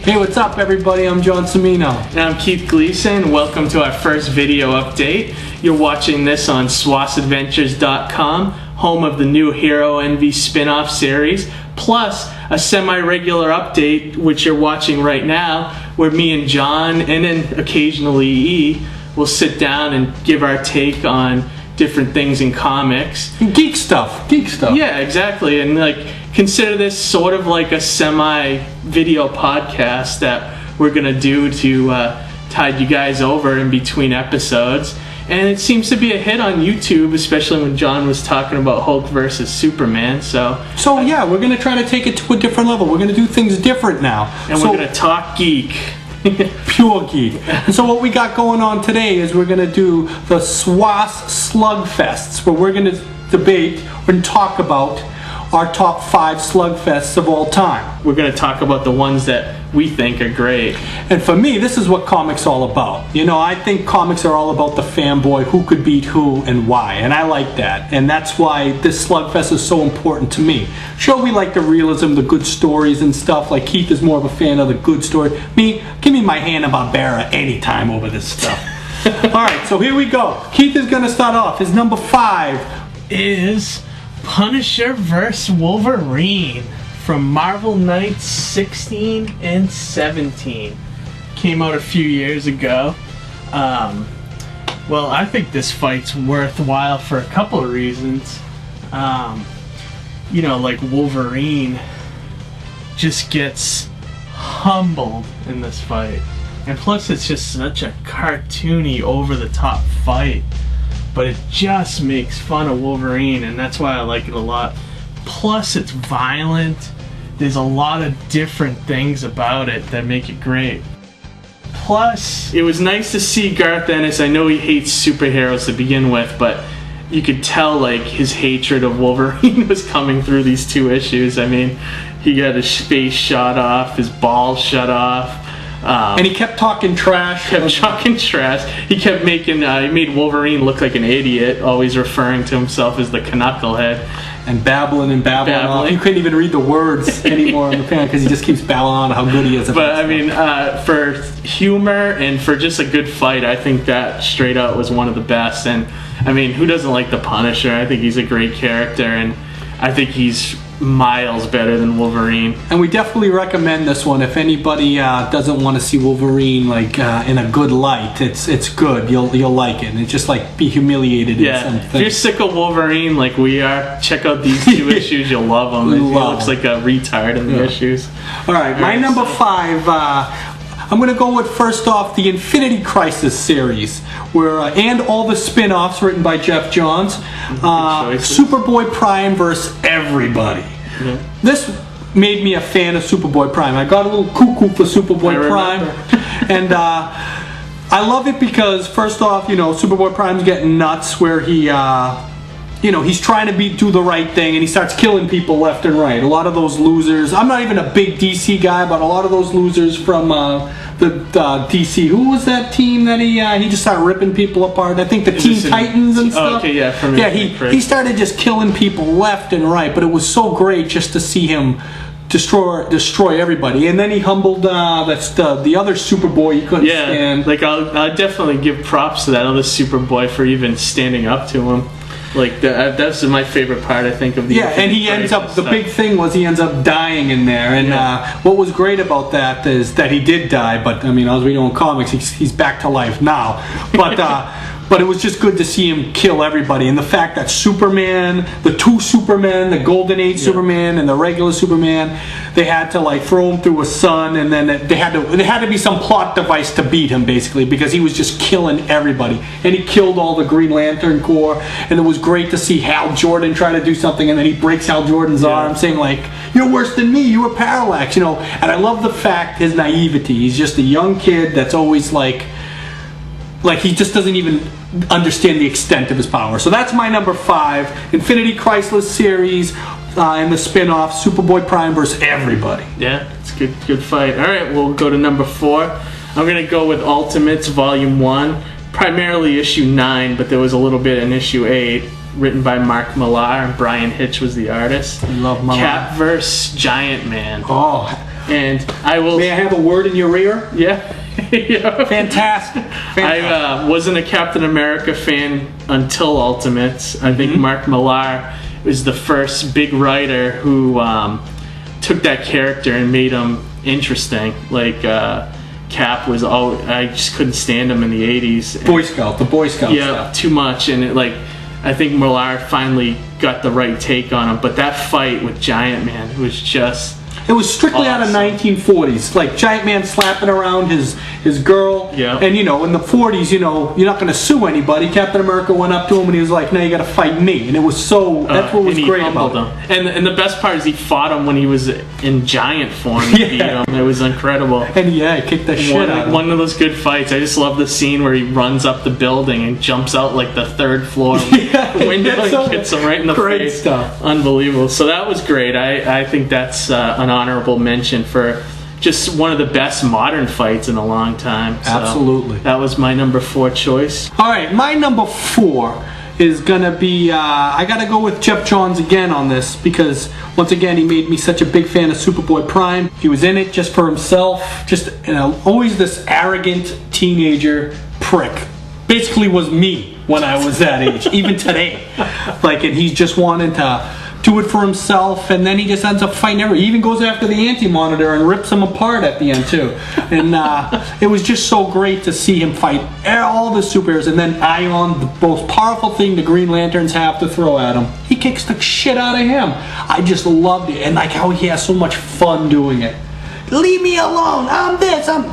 Hey, what's up, everybody? I'm John Cimino. And I'm Keith Gleason. Welcome to our first video update. You're watching this on Swassadventures.com, home of the new Hero Envy spin-off series, plus a semi-regular update, which you're watching right now, where me and John, and then occasionally E, will sit down and give our take on different things in comics. Geek stuff. Yeah, exactly. And consider this sort of like a semi-video podcast that we're gonna do to tide you guys over in between episodes. And it seems to be a hit on YouTube, especially when John was talking about Hulk versus Superman. So yeah, we're gonna try to take it to a different level. We're gonna do things different now. And we're gonna talk geek. Pure geek. And so what we got going on today is we're going to do the Swass Slugfests, where we're going to debate and talk about our top 5 slugfests of all time. We're going to talk about the ones that we think are great. And for me, this is what comics all about. You know, I think comics are all about the fanboy, who could beat who and why. And I like that. And that's why this slugfest is so important to me. Sure, we like the realism, the good stories and stuff. Like Keith is more of a fan of the good story. Me, give me my Hanna-Barbera anytime over this stuff. Alright, so here we go. Keith is going to start off. His number 5 is Punisher vs. Wolverine from Marvel Knights 16 and 17. Came out a few years ago. Well, I think this fight's worthwhile for a couple of reasons. You know, like Wolverine just gets humbled in this fight. And plus it's just such a cartoony, over-the-top fight. But it just makes fun of Wolverine, and that's why I like it a lot. Plus, it's violent. There's a lot of different things about it that make it great. Plus, it was nice to see Garth Ennis. I know he hates superheroes to begin with, but you could tell his hatred of Wolverine was coming through these 2 issues. I mean, he got his face shot off, his balls shut off. And he kept talking trash. He kept making, he made Wolverine look like an idiot, always referring to himself as the Knucklehead. And babbling off. You couldn't even read the words anymore in the panel because he just keeps babbling on how good he is. But I mean, for humor and for just a good fight, I think that straight out was one of the best. And I mean, who doesn't like the Punisher? I think he's a great character, and I think he's miles better than Wolverine. And we definitely recommend this one if anybody doesn't want to see Wolverine in a good light. It's good. You'll like it. And it's just be humiliated in something. If you're sick of Wolverine like we are, check out these 2 issues. You'll love them. He looks like a retard in the issues. All right, my number 5. I'm going to go with, first off, the Infinity Crisis series, where and all the spin-offs written by Jeff Johns. Superboy Prime versus everybody. Yeah. This made me a fan of Superboy Prime. I got a little cuckoo for Superboy Prime. And I love it because, first off, Superboy Prime's getting nuts where he... he's trying to do the right thing, and he starts killing people left and right. A lot of those losers. I'm not even a big DC guy, but a lot of those losers from the DC. Who was that team that he just started ripping people apart? I think the Teen Titans and stuff. Oh, okay, yeah. He started just killing people left and right, but it was so great just to see him destroy everybody. And then he humbled the other Superboy he couldn't stand. I'll definitely give props to that other Superboy for even standing up to him. That's my favorite part, I think, of the... Yeah, and he ends up... The big thing was he ends up dying in there. And what was great about that is that he did die, but, I mean, as we know in comics, he's back to life now. But it was just good to see him kill everybody. And the fact that Superman, the 2 Supermen, the Golden Age Superman and the regular Superman, they had to throw him through a sun, and then there had to be some plot device to beat him, basically, because he was just killing everybody. And he killed all the Green Lantern Corps, and it was great to see Hal Jordan try to do something, and then he breaks Hal Jordan's arm, saying you're worse than me, you were Parallax, And I love the fact, his naivety. He's just a young kid that's always he just doesn't even understand the extent of his power. So that's my number 5. Infinity Crisis series and the spin-off Superboy Prime versus everybody. Yeah, it's a good fight. All right, we'll go to number 4. I'm going to go with Ultimates Volume 1. Primarily issue 9, but there was a little bit in issue 8. Written by Mark Millar, and Brian Hitch was the artist. I love Millar. Cap vs. Giant Man. Oh, And I will. May I have a word in your ear? Yeah. Yeah. Fantastic. I wasn't a Captain America fan until Ultimates. I think Mark Millar was the first big writer who took that character and made him interesting. Like Cap was all. I just couldn't stand him in the 80s. The Boy Scout Yeah, stuff. too much. And I think Millar finally got the right take on him. But that fight with Giant Man was just. It was strictly out of 1940s, like Giant Man slapping around his girl. Yeah. And in the 40s, you're not going to sue anybody. Captain America went up to him and he was like, "Now you got to fight me." And it was so. That's what was great about him. And the best part is he fought him when he was in giant form. And beat him. It was incredible. And he kicked the shit out of him. One of those good fights. I just love the scene where he runs up the building and jumps out like the third floor window and hits him right in the face. Stuff. Unbelievable. So that was great. I think that's an honorable mention for just one of the best modern fights in a long time. So absolutely. That was my number 4 choice. All right, my number 4 is gonna be. I gotta go with Jeff Johns again on this because once again he made me such a big fan of Superboy Prime. He was in it just for himself. Just always this arrogant teenager prick. Basically was me when I was that age, even today. And he's just wanting to do it for himself, and then he just ends up fighting everyone. He even goes after the Anti-Monitor and rips him apart at the end too. And it was just so great to see him fight all the superheroes, and then Ion, the most powerful thing the Green Lanterns have to throw at him, he kicks the shit out of him. I just loved it, and how he has so much fun doing it. Leave me alone, I'm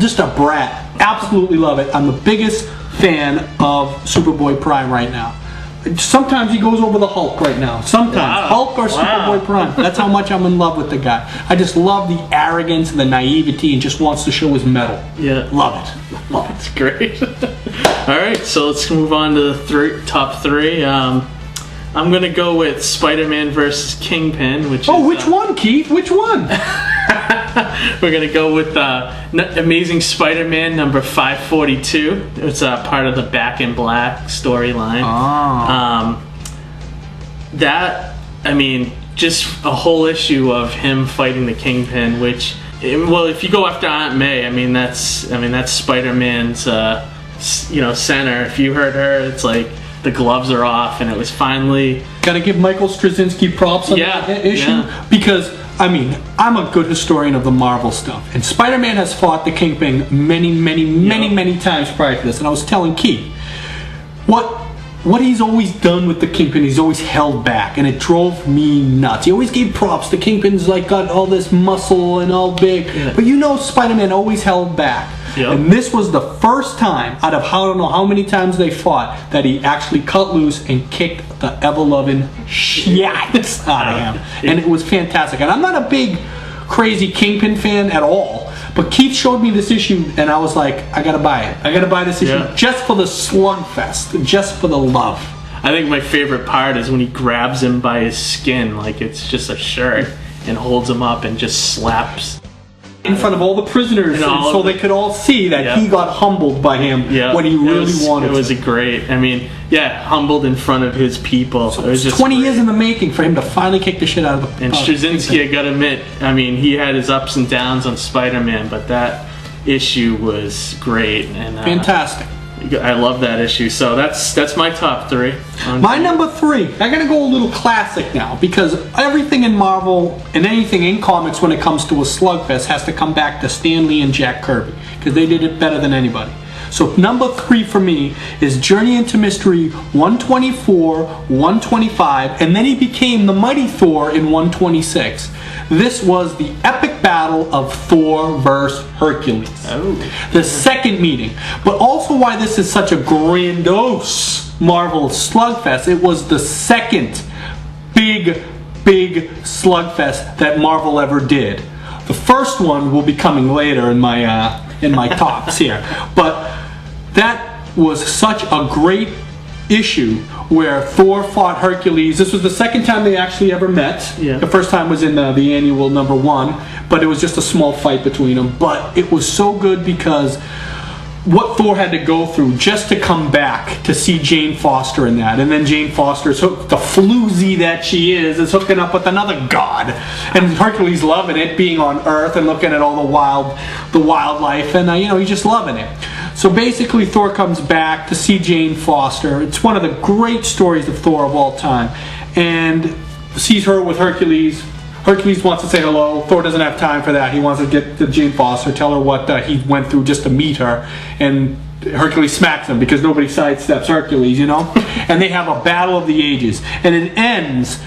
just a brat. Absolutely love it. I'm the biggest fan of Superboy Prime right now. Sometimes he goes over the Hulk right now. Sometimes. Wow. Hulk or Superboy Prime. That's how much I'm in love with the guy. I just love the arrogance and the naivety and just wants to show his mettle. Yeah. Love it. Love it. That's great. Alright, so let's move on to the top 3. I'm going to go with Spider-Man versus Kingpin, which is... which one, Keith? Which one? We're going to go with Amazing Spider-Man number 542. It's part of the Back in Black storyline. Just a whole issue of him fighting the Kingpin, which, if you go after Aunt May, that's Spider-Man's, center. If you heard her, it's like the gloves are off, and it was finally... Gotta give Michael Straczynski props on that issue, because... I'm a good historian of the Marvel stuff, and Spider-Man has fought the Kingpin many times prior to this, and I was telling Keith, what he's always done with the Kingpin, he's always held back, and it drove me nuts. He always gave props. The Kingpin's got all this muscle and all big, but Spider-Man always held back. Yep. And this was the first time out of I don't know how many times they fought that he actually cut loose and kicked the ever-loving shit out of him. And it was fantastic. And I'm not a big, crazy Kingpin fan at all, but Keith showed me this issue, and I was like, I gotta buy it. I gotta buy this issue just for the slugfest, just for the love. I think my favorite part is when he grabs him by his skin, like it's just a shirt, and holds him up and just slaps in front of all the prisoners, so they could all see that he got humbled by him when he really wanted to. It was a great, humbled in front of his people. So it was just 20 years in the making for him to finally kick the shit out of the... And Straczynski, I gotta admit, he had his ups and downs on Spider-Man, but that issue was great. And fantastic. I love that issue. So that's my top 3. My number 3, I'm going to go a little classic now, because everything in Marvel and anything in comics when it comes to a slugfest has to come back to Stan Lee and Jack Kirby, because they did it better than anybody. So number 3 for me is Journey into Mystery 124, 125, and then he became the Mighty Thor in 126. This was the epic battle of Thor versus Hercules. The second meeting. But also why this is such a grandiose Marvel slugfest, it was the second big slugfest that Marvel ever did. The first one will be coming later in my tops here. But that was such a great issue where Thor fought Hercules. This was the second time they actually ever met. The first time was in the annual number 1, but it was just a small fight between them. But it was so good because what Thor had to go through just to come back to see Jane Foster in that. And then Jane Foster, the floozy that she is hooking up with another god. And Hercules loving it, being on Earth and looking at all the wildlife, and he's just loving it. So basically Thor comes back to see Jane Foster. It's one of the great stories of Thor of all time. And sees her with Hercules. Hercules wants to say hello. Thor doesn't have time for that. He wants to get to Jane Foster, tell her what he went through just to meet her. And Hercules smacks him because nobody sidesteps Hercules, And they have a battle of the ages. And it ends.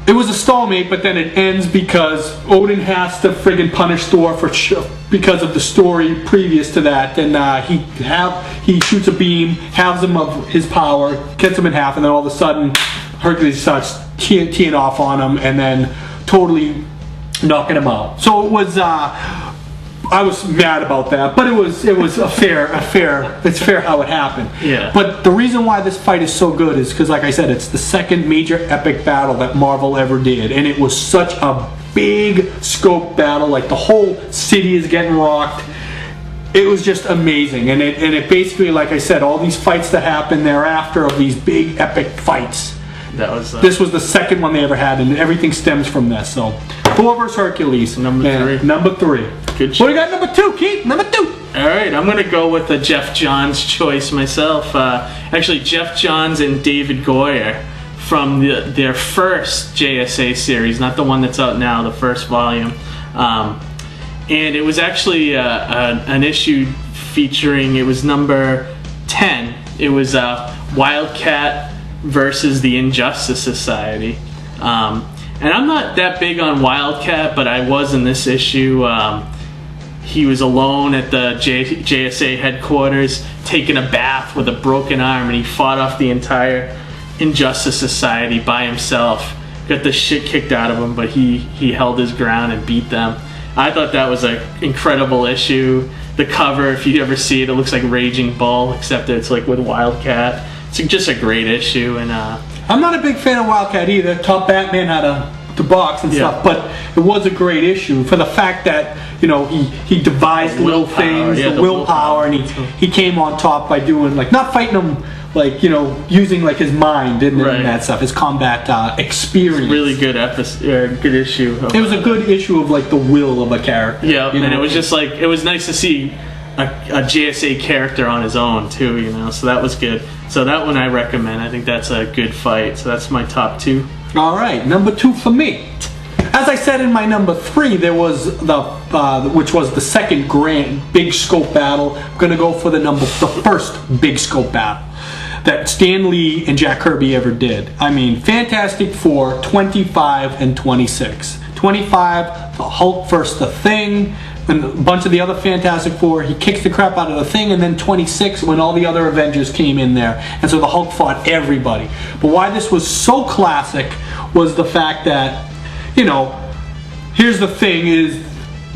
It was a stalemate, but then it ends because Odin has to friggin' punish Thor because of the story previous to that. And he shoots a beam, halves him of his power, cuts him in half, and then all of a sudden Hercules starts teeing off on him, and then totally knocking him out. So it was. I was mad about that, but it was it's fair how it happened. Yeah. But the reason why this fight is so good is because, like I said, it's the second major epic battle that Marvel ever did, and it was such a big scope battle. Like the whole city is getting rocked. It was just amazing, and it basically, like I said, all these fights that happened thereafter of these big epic fights. This was the second one they ever had, and everything stems from this. So, Thor vs. Hercules. Number three. Good choice. What do you got number two, Keith? Number two. All right, I'm going to go with a Jeff Johns choice myself. Actually, Jeff Johns and David Goyer from their first JSA series, not the one that's out now, the first volume. And it was actually an issue featuring, it was number 10. It was Wildcat versus the Injustice Society. And I'm not that big on Wildcat, but I was in this issue. He was alone at the JSA headquarters, taking a bath with a broken arm, and he fought off the entire Injustice Society by himself. Got the shit kicked out of him, but he held his ground and beat them. I thought that was an incredible issue. The cover, if you ever see it, it looks like Raging Bull, except that it's like with Wildcat. It's just a great issue, and I'm not a big fan of Wildcat either. Top Batman had the box and stuff, but it was a great issue for the fact that he devised little things, the willpower, and he came on top by doing not fighting them using his mind and that stuff, his combat experience. Really good good issue. It was a good issue of the will of a character. Yeah, and it was just it was nice to see a JSA character on his own too, so that was good. So that one I recommend. I think that's a good fight. So that's my top two. All right, number two for me. As I said in my number three, there was which was the second grand big scope battle. I'm gonna go for the first big scope battle that Stan Lee and Jack Kirby ever did. I mean, Fantastic Four 25 and 26. 25, the Hulk versus the Thing, and a bunch of the other Fantastic Four. He kicks the crap out of the Thing, and then 26 when all the other Avengers came in there, and so the Hulk fought everybody. But why this was so classic was the fact that, here's the Thing is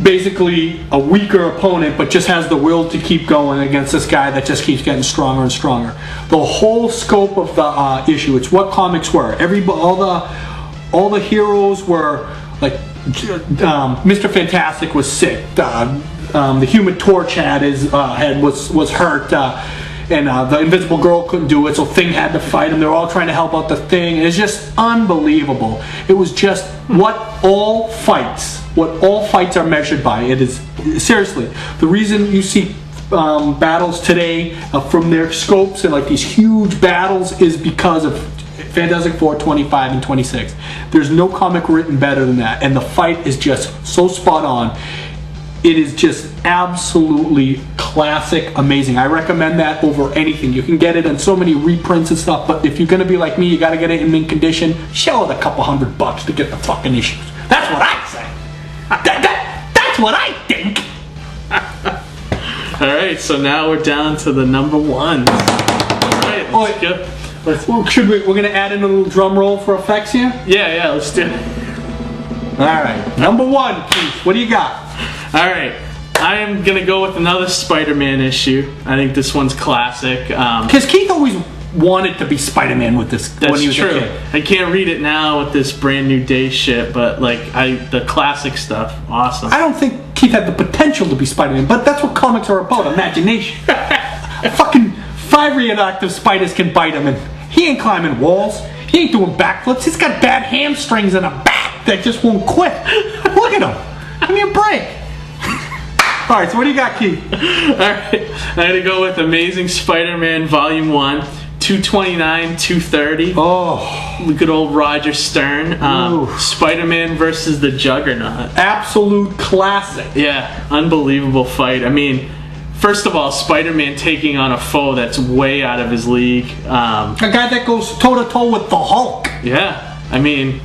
basically a weaker opponent, but just has the will to keep going against this guy that just keeps getting stronger and stronger. The whole scope of the issue, it's what comics were. All the heroes were Mr. Fantastic was sick. The Human Torch was hurt, and the Invisible Girl couldn't do it, so Thing had to fight him. They were all trying to help out the Thing. It's just unbelievable. It was just what all fights are measured by. It is seriously the reason you see battles today from their scopes and these huge battles is because of Fantastic Four 25 and 26. There's no comic written better than that, and the fight is just so spot on. It is just absolutely classic, amazing. I recommend that over anything. You can get it in so many reprints and stuff, but if you're gonna be like me, you gotta get it in mint condition. Shell it a couple $100 to get the fucking issues. That's what I say. That's what I think. All right, so now we're down to the number ones. All right, let's go. We're gonna add in a little drum roll for effects here? Yeah, let's do it. Alright, number one, Keith, what do you got? Alright, I am gonna go with another Spider-Man issue. I think this one's classic. Because Keith always wanted to be Spider-Man with this when he was a kid. I can't read it now with this brand new day shit, but the classic stuff, awesome. I don't think teeth had the potential to be Spider-Man, but that's what comics are about, imagination. Fucking 5 radioactive spiders can bite him, and he ain't climbing walls. He ain't doing backflips. He's got bad hamstrings and a back that just won't quit. Look at him. Give me a break. All right, so what do you got, Keith? All right, I'm gonna go with Amazing Spider-Man Volume 1, 229, 230. Oh, good old Roger Stern. Spider-Man versus the Juggernaut. Absolute classic. Yeah, unbelievable fight. I mean, first of all, Spider-Man taking on a foe that's way out of his league. A guy that goes toe-to-toe with the Hulk. Yeah, I mean,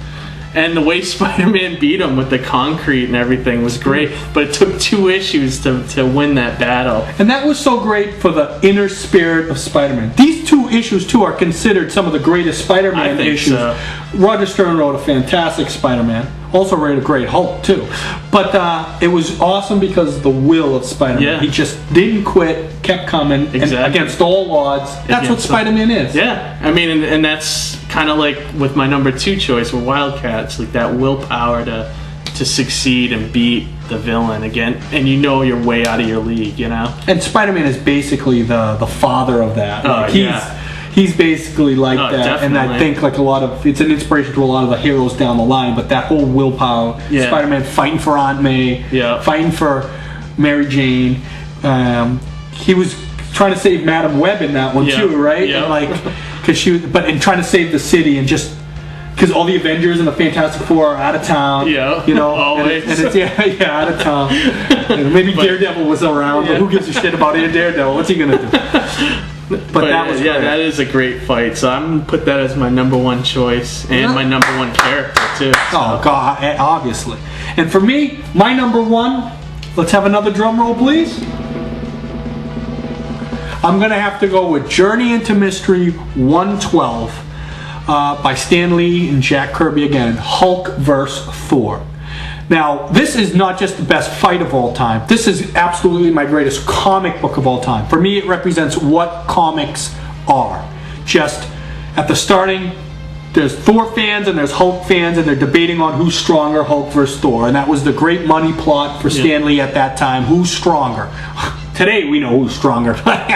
and the way Spider-Man beat him with the concrete and everything was great, but it took 2 issues to win that battle. And that was so great for the inner spirit of Spider-Man. These 2 issues, too, are considered some of the greatest Spider-Man issues. So. Roger Stern wrote a fantastic Spider-Man. Also wrote a great Hulk, too. But it was awesome because of the will of Spider-Man. Yeah. He just didn't quit, kept coming, and against all odds. That's what Spider-Man is. Yeah, I mean, and that's kind of like with my number 2 choice with Wildcats, like that willpower to succeed and beat the villain again, and you know you're way out of your league, you know? And Spider-Man is basically the father of that. He's basically like that, definitely. And I think like it's an inspiration to a lot of the heroes down the line. But that whole willpower, Spider-Man fighting for Aunt May, fighting for Mary Jane. He was trying to save Madam Web in that one too, right? Yeah. And and trying to save the city and just. Because all the Avengers and the Fantastic Four are out of town. Yeah, you know, always. And it's out of town. Maybe Daredevil was around, but who gives a shit about Daredevil? What's he gonna do? But that was great. That is a great fight. So I'm gonna put that as my number 1 choice and my number 1 character too. So. Oh God, obviously. And for me, my number 1. Let's have another drum roll, please. I'm gonna have to go with Journey into Mystery 112. By Stan Lee and Jack Kirby again, Hulk vs. Thor. Now, this is not just the best fight of all time. This is absolutely my greatest comic book of all time. For me, it represents what comics are. Just at the starting, there's Thor fans and there's Hulk fans, and they're debating on who's stronger, Hulk versus Thor. And that was the great money plot for Stan Lee at that time. Who's stronger? Today, we know who's stronger. But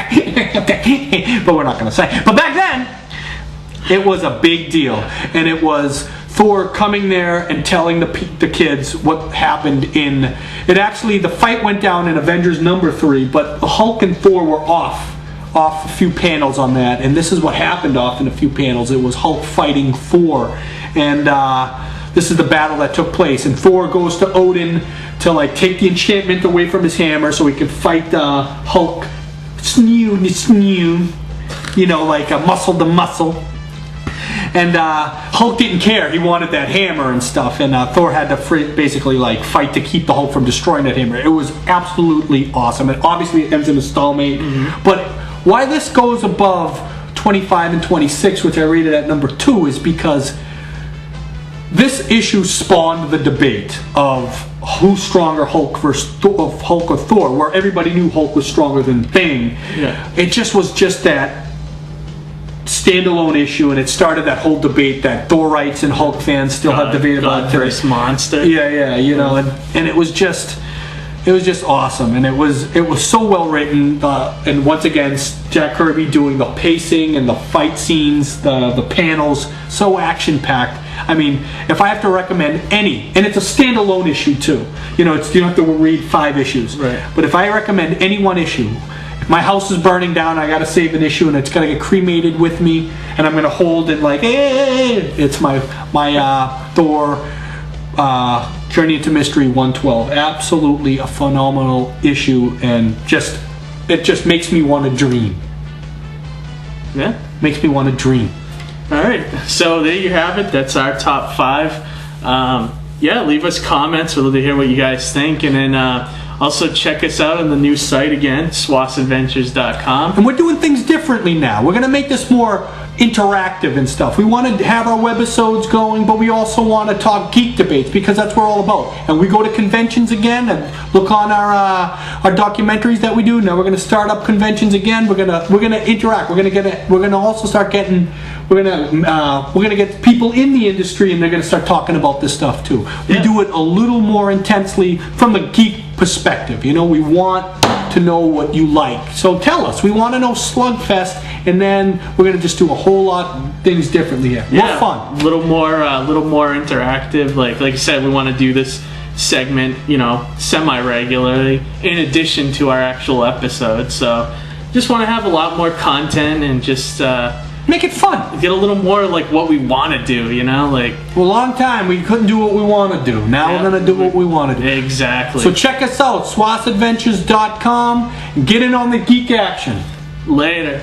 we're not going to say. But back then, it was a big deal, and it was Thor coming there and telling the kids what happened in it. Actually, the fight went down in Avengers number 3, but Hulk and Thor were off a few panels on that, and this is what happened off in a few panels. It was Hulk fighting Thor, and this is the battle that took place. And Thor goes to Odin to take the enchantment away from his hammer so he could fight Hulk, like a muscle to muscle. And Hulk didn't care. He wanted that hammer and stuff. And Thor had to basically fight to keep the Hulk from destroying that hammer. It was absolutely awesome. And obviously it ends in a stalemate. Mm-hmm. But why this goes above 25 and 26, which I rated at number 2, is because this issue spawned the debate of who's stronger, Hulk versus Hulk or Thor, where everybody knew Hulk was stronger than Thing. Yeah. It just was that standalone issue, and it started that whole debate that Thorites and Hulk fans still have debated about today. Monster. Yeah, and it was just awesome, and it was so well written, and once again Jack Kirby doing the pacing and the fight scenes, the panels, so action packed. I mean, if I have to recommend any, and it's a standalone issue too, you don't have to read 5 issues, right? But if I recommend any one issue, my house is burning down, I gotta save an issue, and it's gonna get cremated with me, and I'm gonna hold it hey, it's my Thor Journey into Mystery 112. Absolutely a phenomenal issue, and it just makes me want to dream. Yeah, makes me want to dream. All right, so there you have it. That's our top 5. Leave us comments. We'd love to hear what you guys think, and then also check us out on the new site again, swassadventures.com. And we're doing things differently now. We're going to make this more interactive and stuff. We want to have our webisodes going, but we also want to talk geek debates, because that's what we're all about. And we go to conventions again and look on our documentaries that we do. Now we're going to start up conventions again. We're going to interact. We're going to also start getting. We're gonna get people in the industry, and they're gonna start talking about this stuff too. We do it a little more intensely from the geek perspective. You know, we want to know what you like. So tell us. We want to know Slugfest, and then we're going to just do a whole lot of things differently here. Yeah, more fun. A little more interactive. Like I said, we want to do this segment, you know, semi-regularly in addition to our actual episodes. So just want to have a lot more content and just make it fun. Get a little more like what we want to do, you know, like for a long time we couldn't do what we want to do. Now we're going to do what we want to do. Exactly. So check us out, swassadventures.com. Get in on the geek action. Later.